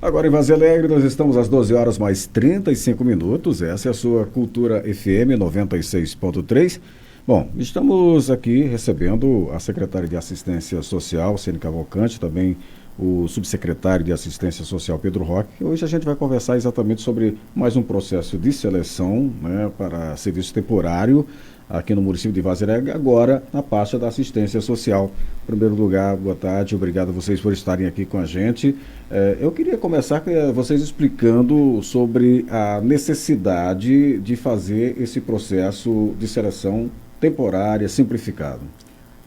Agora em Vazia Alegre, nós estamos às 12 horas mais 35 minutos. Essa é a sua Cultura FM 96.3. Bom, estamos aqui recebendo a secretária de Assistência Social, Cênia Cavalcante, também o subsecretário de Assistência Social, Pedro Roque. Hoje a gente vai conversar exatamente sobre mais um processo de seleção, né, para serviço temporário aqui no município de Vazia Alegre, agora na pasta da assistência social. Em primeiro lugar, boa tarde, obrigado a vocês por estarem aqui com a gente. Eu queria começar com vocês explicando sobre a necessidade de fazer esse processo de seleção temporária simplificado.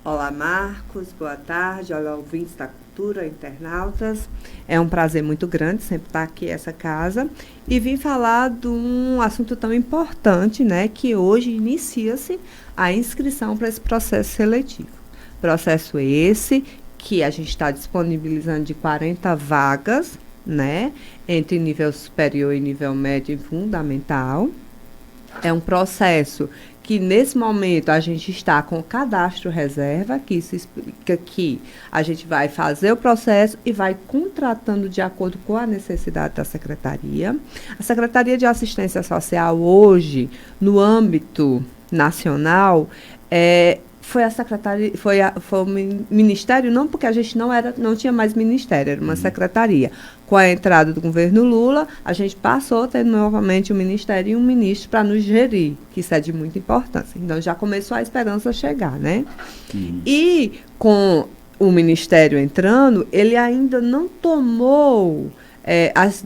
Olá, Marcos, boa tarde, olá, ouvintes da Cultura, internautas. É um prazer muito grande sempre estar aqui nessa casa e vim falar de um assunto tão importante, né, que hoje inicia-se a inscrição para esse processo seletivo. Processo esse que a gente está disponibilizando de 40 vagas, né, entre nível superior e nível médio e fundamental. É um processo que, nesse momento, a gente está com o cadastro reserva, que isso explica que a gente vai fazer o processo e vai contratando de acordo com a necessidade da secretaria. A Secretaria de Assistência Social, hoje, no âmbito nacional, foi a secretaria, foi o ministério, não porque a gente não tinha mais ministério, era uma secretaria. Com a entrada do governo Lula, a gente passou a ter novamente um ministério e um ministro para nos gerir, que isso é de muita importância. Então, já começou a esperança chegar, né? E com o ministério entrando, ele ainda não tomou as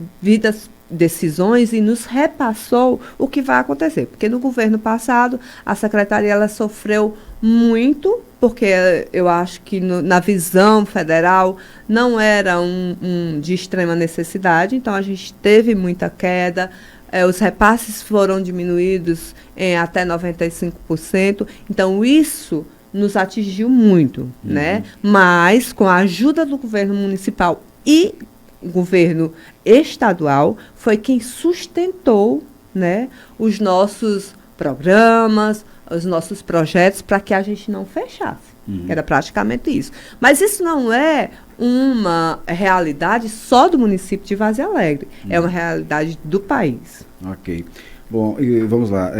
decisões e nos repassou o que vai acontecer. Porque no governo passado, a secretaria ela sofreu muito, porque eu acho que na visão federal não era de extrema necessidade, então a gente teve muita queda, os repasses foram diminuídos em até 95%, então isso nos atingiu muito, né? Mas com a ajuda do governo municipal e governo estadual, foi quem sustentou, né, os nossos programas, os nossos projetos, para que a gente não fechasse. Era praticamente isso. Mas isso não é uma realidade só do município de Vazia Alegre, é uma realidade do país. Ok. Bom, e vamos lá,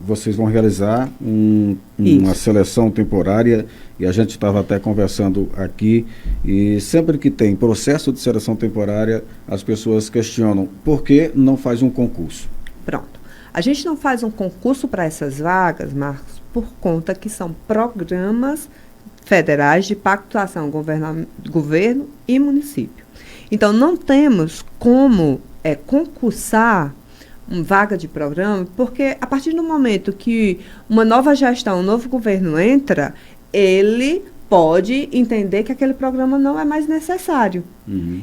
vocês vão realizar uma seleção temporária, e a gente estava até conversando aqui, e sempre que tem processo de seleção temporária, as pessoas questionam por que não faz um concurso. Pronto. A gente não faz um concurso para essas vagas, Marcos, por conta que são programas federais de pactuação governo e município. Então, não temos como concursar vaga de programa, porque a partir do momento que uma nova gestão, um novo governo entra, ele pode entender que aquele programa não é mais necessário.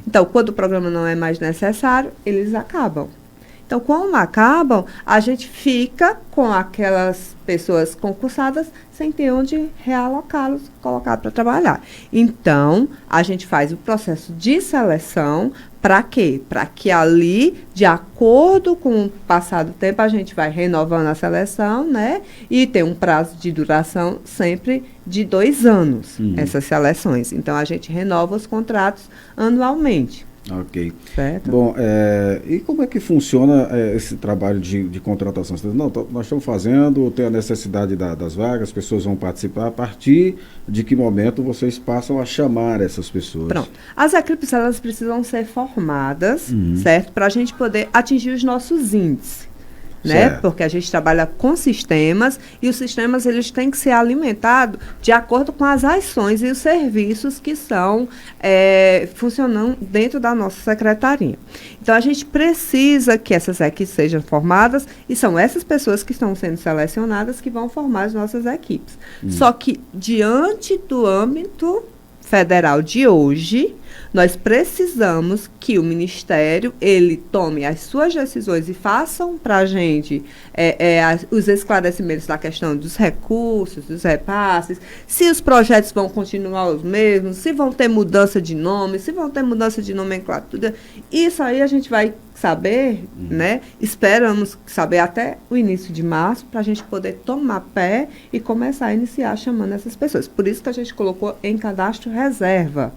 Então, quando o programa não é mais necessário, eles acabam. Então, como acabam, a gente fica com aquelas pessoas concursadas sem ter onde realocá-los, colocar para trabalhar. Então, a gente faz o processo de seleção. Para quê? Para que ali, de acordo com o passar do tempo, a gente vai renovando a seleção, né? E tem um prazo de duração sempre de 2 anos, essas seleções. Então, a gente renova os contratos anualmente. Ok. Certo? Bom, e como é que funciona esse trabalho de contratação? Não, nós estamos fazendo, tem a necessidade das vagas, as pessoas vão participar. A partir de que momento vocês passam a chamar essas pessoas? Pronto. As equipes, elas precisam ser formadas, certo? Para a gente poder atingir os nossos índices. Né? Porque a gente trabalha com sistemas e os sistemas eles têm que ser alimentados de acordo com as ações e os serviços que são funcionando dentro da nossa secretaria. Então, a gente precisa que essas equipes sejam formadas e são essas pessoas que estão sendo selecionadas que vão formar as nossas equipes. Só que, diante do âmbito federal de hoje, nós precisamos que o Ministério, ele tome as suas decisões e façam para a gente os esclarecimentos da questão dos recursos, dos repasses, se os projetos vão continuar os mesmos, se vão ter mudança de nome, se vão ter mudança de nomenclatura. Isso aí a gente vai saber, né? Esperamos saber até o início de março para a gente poder tomar pé e começar a iniciar chamando essas pessoas. Por isso que a gente colocou em cadastro reserva,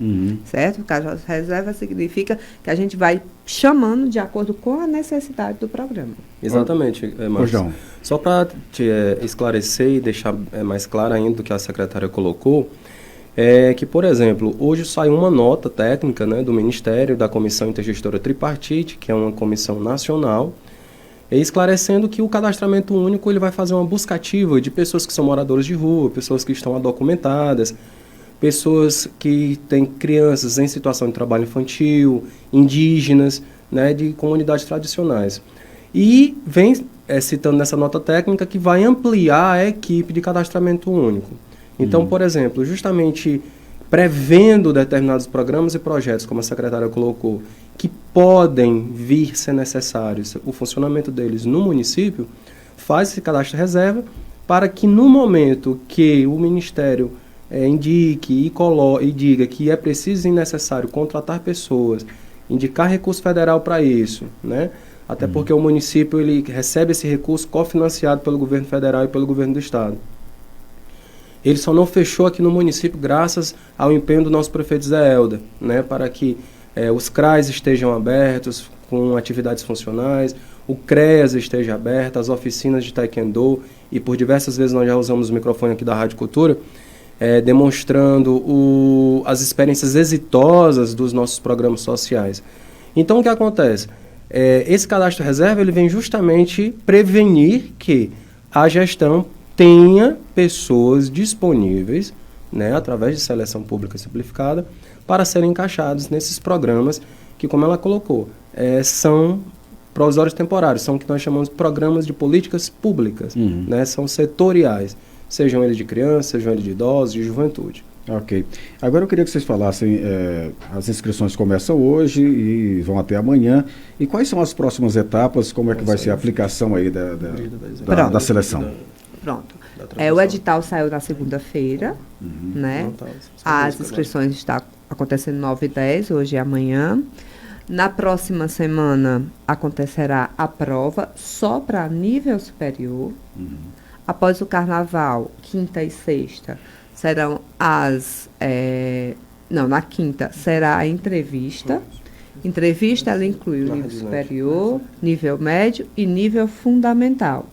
certo? O cadastro reserva significa que a gente vai chamando de acordo com a necessidade do programa. Exatamente, Marcos. Só para te esclarecer e deixar mais claro ainda do que a secretária colocou, é que, por exemplo, hoje saiu uma nota técnica, né, do Ministério, da Comissão Intergestora Tripartite, que é uma comissão nacional, esclarecendo que o cadastramento único ele vai fazer uma busca ativa de pessoas que são moradores de rua, pessoas que estão adocumentadas, pessoas que têm crianças em situação de trabalho infantil, indígenas, né, de comunidades tradicionais. E vem citando nessa nota técnica que vai ampliar a equipe de cadastramento único. Então, por exemplo, justamente prevendo determinados programas e projetos, como a secretária colocou, que podem vir ser necessários, o funcionamento deles no município, faz esse cadastro reserva para que no momento que o Ministério indique e diga que é preciso e necessário contratar pessoas, indicar recurso federal para isso, né? Até porque o município ele recebe esse recurso cofinanciado pelo governo federal e pelo governo do estado. Ele só não fechou aqui no município graças ao empenho do nosso prefeito Zé Helder, né, para que os CRAs estejam abertos com atividades funcionais, o CREAS esteja aberto, as oficinas de taekwondo, e por diversas vezes nós já usamos o microfone aqui da Rádio Cultura, demonstrando as experiências exitosas dos nossos programas sociais. Então, o que acontece? Esse cadastro reserva ele vem justamente prevenir que a gestão tenha pessoas disponíveis, né, através de seleção pública simplificada, para serem encaixados nesses programas que, como ela colocou, são provisórios temporários, são o que nós chamamos de programas de políticas públicas, né, são setoriais, sejam eles de criança, sejam eles de idosos, de juventude. Ok. Agora eu queria que vocês falassem, as inscrições começam hoje e vão até amanhã, e quais são as próximas etapas, como é que vai ser a aplicação aí da seleção? Pronto. O edital saiu na segunda-feira, né? As inscrições estão acontecendo 9 e 10, hoje e amanhã. Na próxima semana acontecerá a prova só para nível superior. Após o carnaval, quinta e sexta, serão na quinta será a entrevista. Entrevista, ela inclui o nível superior, nível médio e nível fundamental.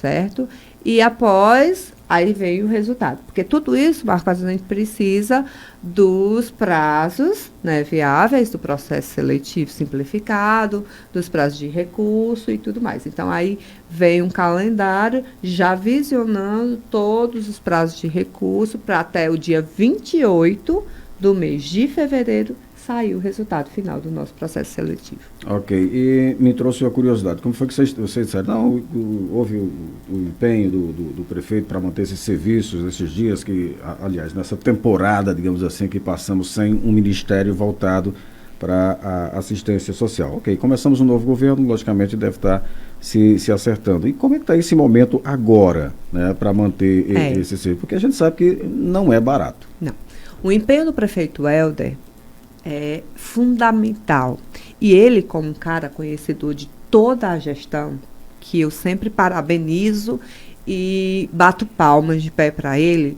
Certo? E após, aí vem o resultado. Porque tudo isso, Marcos, a gente precisa dos prazos, né, viáveis, do processo seletivo simplificado, dos prazos de recurso e tudo mais. Então, aí vem um calendário já visionando todos os prazos de recurso para até o dia 28 do mês de fevereiro sair o resultado final do nosso processo seletivo. Ok. E me trouxe uma curiosidade. Como foi que vocês disseram? Não, houve o empenho do prefeito para manter esses serviços nesses dias que, aliás, nessa temporada, digamos assim, que passamos sem um ministério voltado para a assistência social. Ok, começamos um novo governo, logicamente deve estar se acertando. E como é que está esse momento agora, né, para manter esse serviço? Porque a gente sabe que não é barato. Não. O empenho do prefeito Helder é fundamental. E ele, como um cara conhecedor de toda a gestão, que eu sempre parabenizo e bato palmas de pé para ele,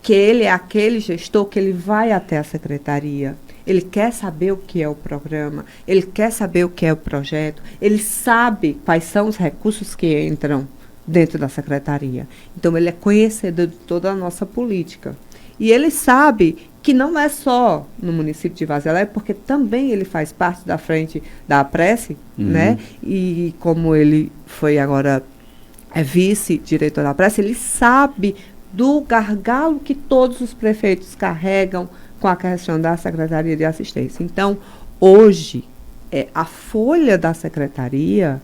que ele é aquele gestor que ele vai até a secretaria, ele quer saber o que é o programa, ele quer saber o que é o projeto, ele sabe quais são os recursos que entram dentro da secretaria. Então, ele é conhecedor de toda a nossa política. E ele sabe que não é só no município de Vazelé, porque também ele faz parte da frente da Apresse, né? E como ele foi agora vice-diretor da Apresse, ele sabe do gargalo que todos os prefeitos carregam com a questão da Secretaria de Assistência. Então, hoje, a folha da secretaria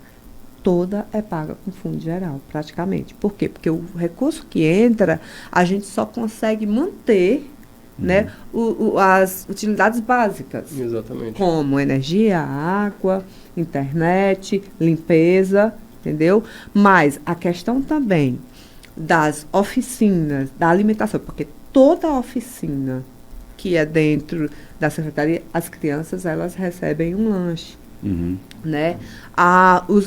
toda é paga com fundo geral, praticamente. Por quê? Porque o recurso que entra, a gente só consegue manter, né, as utilidades básicas. Exatamente. Como energia, água, internet, limpeza, entendeu? Mas a questão também das oficinas, da alimentação, porque toda oficina que é dentro da secretaria, as crianças, elas recebem um lanche. Né?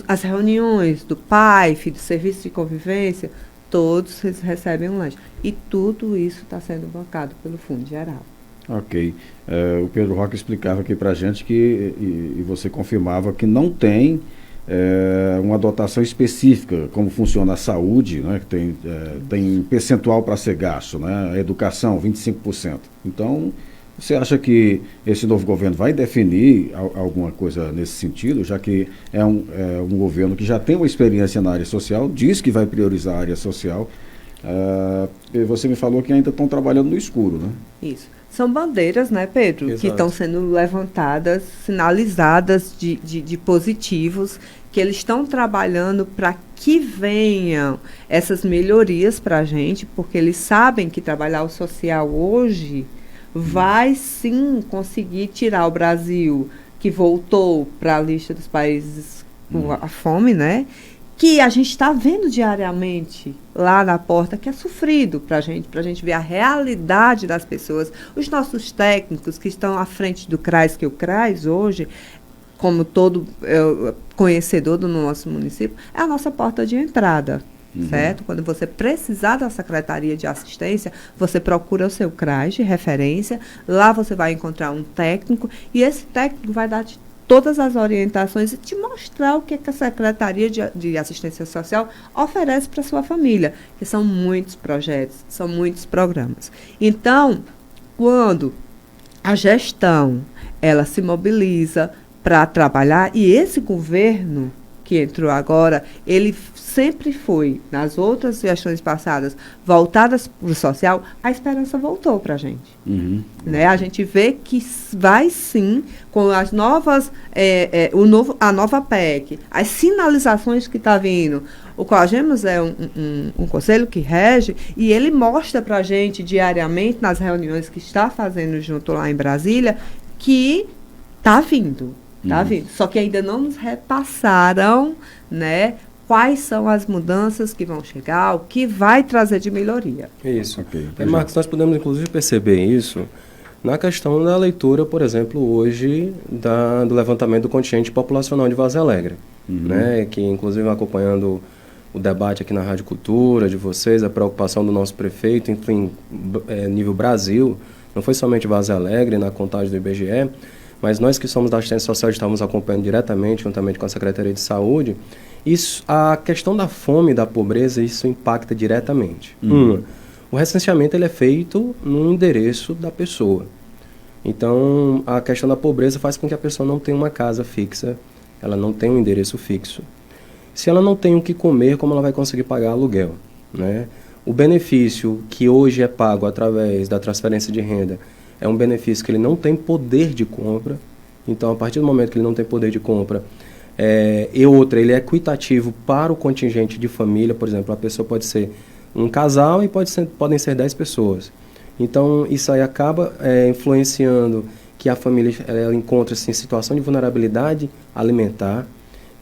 As reuniões do PAIF, do Serviço de Convivência, todos recebem um lanche. E tudo isso está sendo bancado pelo Fundo Geral. Ok. O Pedro Roque explicava aqui para a gente que, e você confirmava que não tem uma dotação específica, como funciona a saúde, né, que tem percentual para ser gasto, né, a educação, 25%. Então, você acha que esse novo governo vai definir alguma coisa nesse sentido, já que é um governo que já tem uma experiência na área social, diz que vai priorizar a área social, você me falou que ainda estão trabalhando no escuro, né? Isso. São bandeiras, né, Pedro? Exato. Que estão sendo levantadas, sinalizadas de positivos, que eles estão trabalhando para que venham essas melhorias para a gente, porque eles sabem que trabalhar o social hoje vai sim conseguir tirar o Brasil, que voltou para a lista dos países com a fome, né? Que a gente está vendo diariamente lá na porta, que é sofrido para a gente ver a realidade das pessoas. Os nossos técnicos que estão à frente do CRAS, que o CRAS hoje, como todo conhecedor do nosso município, é a nossa porta de entrada, certo? Quando você precisar da Secretaria de Assistência, você procura o seu CRAS de referência, lá você vai encontrar um técnico, e esse técnico vai dar todas as orientações e te mostrar o que a Secretaria de Assistência Social oferece para a sua família, que são muitos projetos, são muitos programas. Então, quando a gestão ela se mobiliza para trabalhar, e esse governo que entrou agora, ele sempre foi, nas outras gestões passadas, voltadas para o social, a esperança voltou para a gente. Né? A gente vê que vai sim, com as novas, a nova PEC, as sinalizações que está vindo. O COAGEMOS é um conselho que rege, e ele mostra para a gente diariamente, nas reuniões que está fazendo junto lá em Brasília, que está vindo. Tá vindo. Só que ainda não nos repassaram, né, quais são as mudanças que vão chegar, o que vai trazer de melhoria. Isso. Okay. Marcos, nós podemos inclusive perceber isso na questão da leitura, por exemplo, hoje do levantamento do contingente populacional de Vaza Alegre, né, que inclusive acompanhando o debate aqui na Rádio Cultura de vocês, a preocupação do nosso prefeito, enfim, nível Brasil, não foi somente Vaza Alegre na contagem do IBGE, mas nós que somos da assistência social estamos acompanhando diretamente, juntamente com a Secretaria de Saúde, a questão da fome e da pobreza, isso impacta diretamente. O recenseamento ele é feito no endereço da pessoa. Então, a questão da pobreza faz com que a pessoa não tenha uma casa fixa, ela não tenha um endereço fixo. Se ela não tem o que comer, como ela vai conseguir pagar aluguel, né? O benefício que hoje é pago através da transferência de renda é um benefício que ele não tem poder de compra. Então, a partir do momento que ele não tem poder de compra, ele é equitativo para o contingente de família. Por exemplo, a pessoa pode ser um casal e podem ser 10 pessoas. Então, isso aí acaba influenciando que a família encontre-se em situação de vulnerabilidade alimentar,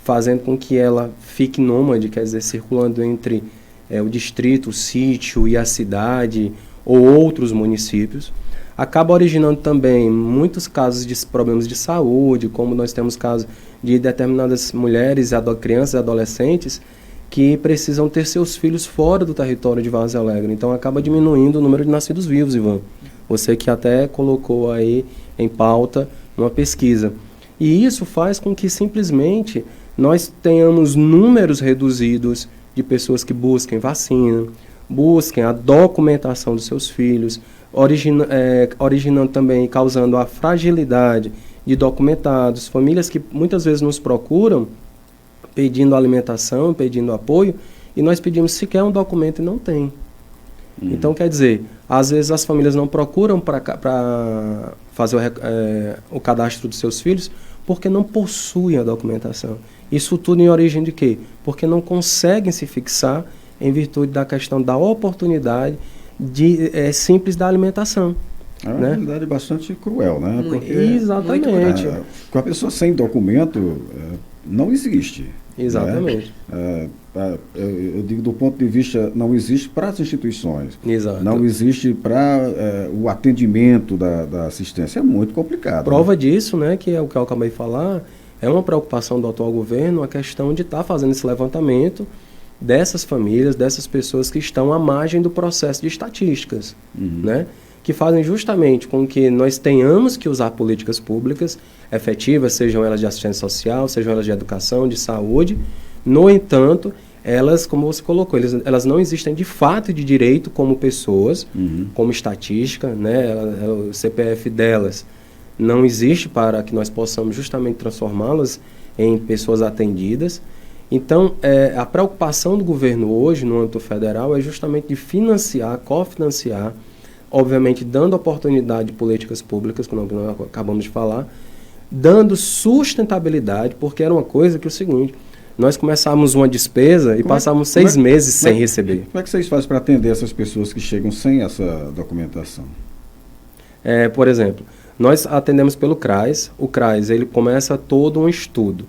fazendo com que ela fique nômade, quer dizer, circulando entre o distrito, o sítio e a cidade ou outros municípios. Acaba originando também muitos casos de problemas de saúde, como nós temos casos de determinadas mulheres, crianças e adolescentes que precisam ter seus filhos fora do território de Vaza Alegre. Então acaba diminuindo o número de nascidos vivos, Ivan. Você que até colocou aí em pauta uma pesquisa. E isso faz com que simplesmente nós tenhamos números reduzidos de pessoas que busquem vacina, busquem a documentação dos seus filhos, originando também, causando a fragilidade de documentados, famílias que muitas vezes nos procuram pedindo alimentação, pedindo apoio, e nós pedimos sequer um documento e não tem. Então, quer dizer, às vezes as famílias não procuram para fazer o cadastro dos seus filhos porque não possuem a documentação. Isso tudo em origem de quê? Porque não conseguem se fixar em virtude da questão da oportunidade simples da alimentação. É uma realidade bastante cruel, né? Porque, exatamente. Com a pessoa sem documento, não existe. Exatamente. Né? Eu digo do ponto de vista, não existe para as instituições. Exato. Não existe para o atendimento da assistência. É muito complicado. Prova disso, né, que é o que eu acabei de falar, é uma preocupação do atual governo, a questão de estar fazendo esse levantamento dessas famílias, dessas pessoas que estão à margem do processo de estatísticas, né? que fazem justamente com que nós tenhamos que usar políticas públicas efetivas, sejam elas de assistência social, sejam elas de educação, de saúde. No entanto, elas, como você colocou, elas não existem de fato de direito como pessoas, como estatística, né? O CPF delas não existe para que nós possamos justamente transformá-las em pessoas atendidas. Então, a preocupação do governo hoje, no âmbito federal, é justamente de financiar, cofinanciar, obviamente dando oportunidade de políticas públicas, como nós acabamos de falar, dando sustentabilidade, porque era uma coisa que é o seguinte, nós começávamos uma despesa e passávamos 6 meses sem receber. Como é que vocês fazem para atender essas pessoas que chegam sem essa documentação? Por exemplo, nós atendemos pelo CRAS. O CRAS, ele começa todo um estudo.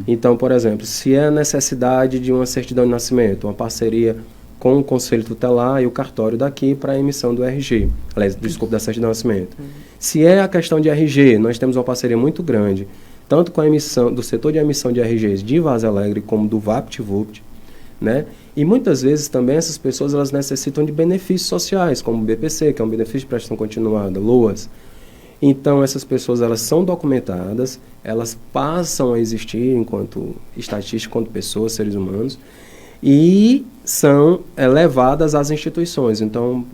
Então, por exemplo, se é a necessidade de uma certidão de nascimento, uma parceria com o Conselho Tutelar e o cartório daqui para a emissão do RG, aliás, desculpa, da certidão de nascimento. Se é a questão de RG, nós temos uma parceria muito grande, tanto com a emissão do setor de emissão de RGs de Vaza Alegre, como do VaptVupt, né? E muitas vezes também essas pessoas elas necessitam de benefícios sociais, como o BPC, que é um benefício de prestação continuada, LOAS. Então, essas pessoas elas são documentadas, elas passam a existir enquanto estatística, enquanto pessoas, seres humanos, e são levadas às instituições. Então,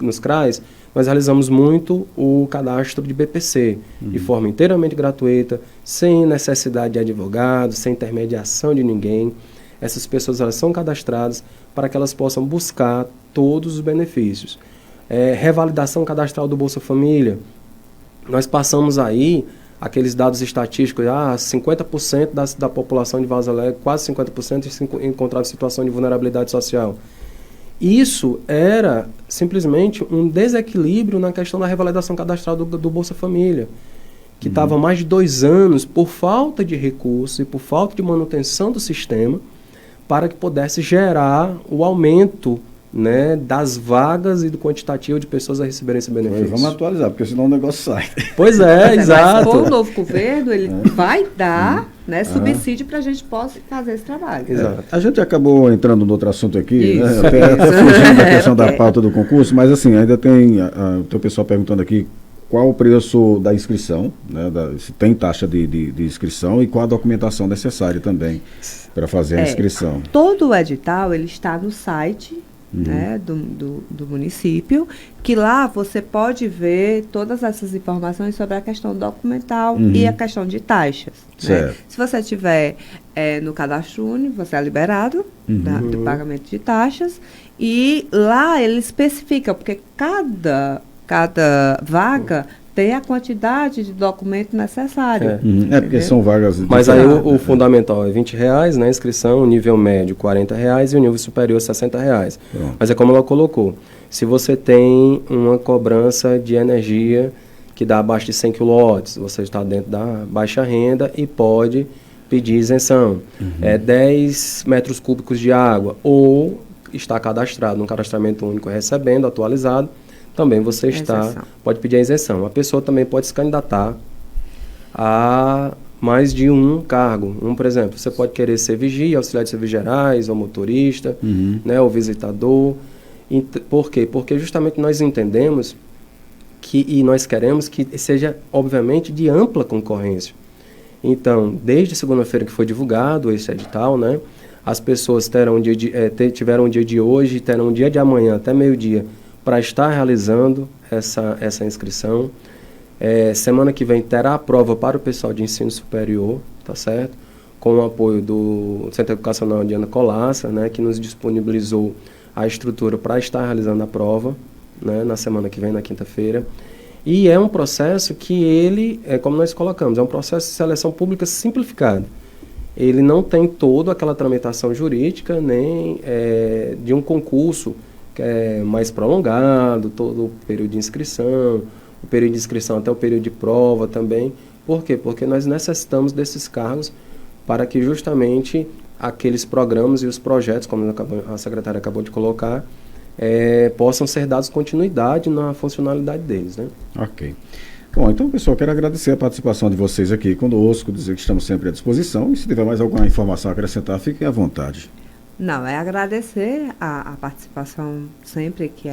nos CRAs, nós realizamos muito o cadastro de BPC, de forma inteiramente gratuita, sem necessidade de advogado, sem intermediação de ninguém. Essas pessoas elas são cadastradas para que elas possam buscar todos os benefícios. Revalidação cadastral do Bolsa Família. Nós passamos aí aqueles dados estatísticos, 50% da população de Vaza Alegre, quase 50% se encontrava em situação de vulnerabilidade social. Isso era simplesmente um desequilíbrio na questão da revalidação cadastral do Bolsa Família, que estava há mais de 2 anos por falta de recursos e por falta de manutenção do sistema para que pudesse gerar o aumento, né, das vagas e do quantitativo de pessoas a receberem esse benefício. Vamos atualizar, porque senão o negócio sai. Pois é, exato. Mas com o novo governo, ele vai dar subsídio para a gente possa fazer esse trabalho. Exato. A gente acabou entrando no outro assunto aqui, né? Até fugindo da questão da pauta do concurso, mas assim, ainda tem o pessoal perguntando aqui qual o preço da inscrição, né? Se tem taxa de inscrição e qual a documentação necessária também para fazer a inscrição. Todo o edital ele está no site, né, do município, que lá você pode ver todas essas informações sobre a questão documental e a questão de taxas. Né? Se você tiver no cadastro único, você é liberado do pagamento de taxas, e lá ele especifica, porque cada vaga tem a quantidade de documento necessário. Porque são vagas... Mas aí o fundamental é R$20, né, inscrição, nível médio R$40 e o nível superior R$60. Mas é como ela colocou, se você tem uma cobrança de energia que dá abaixo de 100 kW, você está dentro da baixa renda e pode pedir isenção. 10 metros cúbicos de água, ou está cadastrado num cadastramento único recebendo, atualizado, também você pode pedir a isenção. A pessoa também pode se candidatar a mais de um cargo. Por exemplo, você pode querer ser vigia, auxiliar de serviços gerais, ou motorista, né, ou visitador. Por quê? Porque justamente nós entendemos e nós queremos que seja, obviamente, de ampla concorrência. Então, desde segunda-feira que foi divulgado esse edital, né, as pessoas tiveram um dia de hoje, terão um dia de amanhã até meio-dia para estar realizando essa inscrição. Semana que vem terá a prova para o pessoal de ensino superior, tá certo? Com o apoio do Centro Educacional de Ana Colaça, né, que nos disponibilizou a estrutura para estar realizando a prova, né, na semana que vem, na quinta-feira. E é um processo que ele, como nós colocamos, é um processo de seleção pública simplificado. Ele não tem toda aquela tramitação jurídica, nem de um concurso que é mais prolongado, todo o período de inscrição, o período de inscrição até o período de prova também. Por quê? Porque nós necessitamos desses cargos para que justamente aqueles programas e os projetos, como a secretária acabou de colocar, possam ser dados continuidade na funcionalidade deles, né? Ok. Bom, então, pessoal, quero agradecer a participação de vocês aqui conosco, dizer que estamos sempre à disposição, e se tiver mais alguma informação a acrescentar, fiquem à vontade. Não, é agradecer a participação sempre que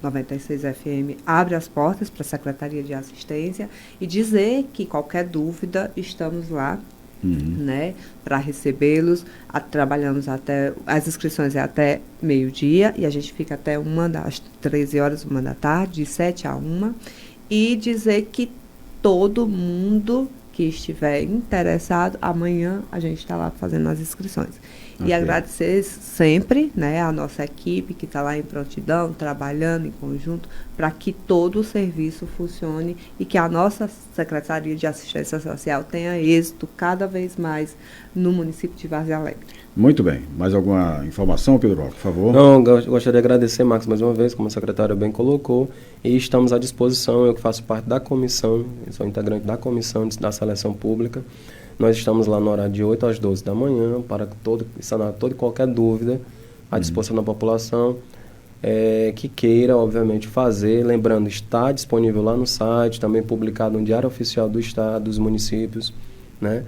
96 FM abre as portas para a Secretaria de Assistência e dizer que qualquer dúvida estamos lá, né, para recebê-los. Trabalhamos até, as inscrições é até meio-dia e a gente fica até às 13 horas, 1 da tarde, de 7 a 1, e dizer que todo mundo que estiver interessado, amanhã a gente está lá fazendo as inscrições. Okay. E agradecer sempre, né, a nossa equipe que está lá em prontidão, trabalhando em conjunto, para que todo o serviço funcione e que a nossa Secretaria de Assistência Social tenha êxito cada vez mais no município de Várzea Alegre. Muito bem. Mais alguma informação, Pedro, por favor? Não, gostaria de agradecer, Marcos, mais uma vez, como a secretária bem colocou, e estamos à disposição. Eu que faço parte da comissão, sou integrante da comissão da seleção pública. Nós estamos lá no horário de 8 às 12 da manhã para sanar toda e qualquer dúvida à disposição da população que queira, obviamente, fazer. Lembrando, está disponível lá no site, também publicado no Diário Oficial do Estado, dos municípios, né?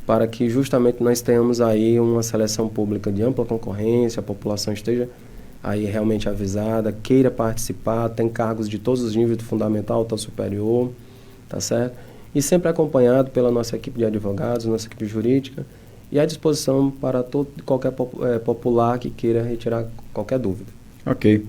Para que justamente nós tenhamos aí uma seleção pública de ampla concorrência, a população esteja aí realmente avisada, queira participar, tem cargos de todos os níveis, do fundamental ao superior, tá certo? E sempre acompanhado pela nossa equipe de advogados, nossa equipe jurídica, e à disposição para qualquer popular que queira retirar qualquer dúvida. Ok.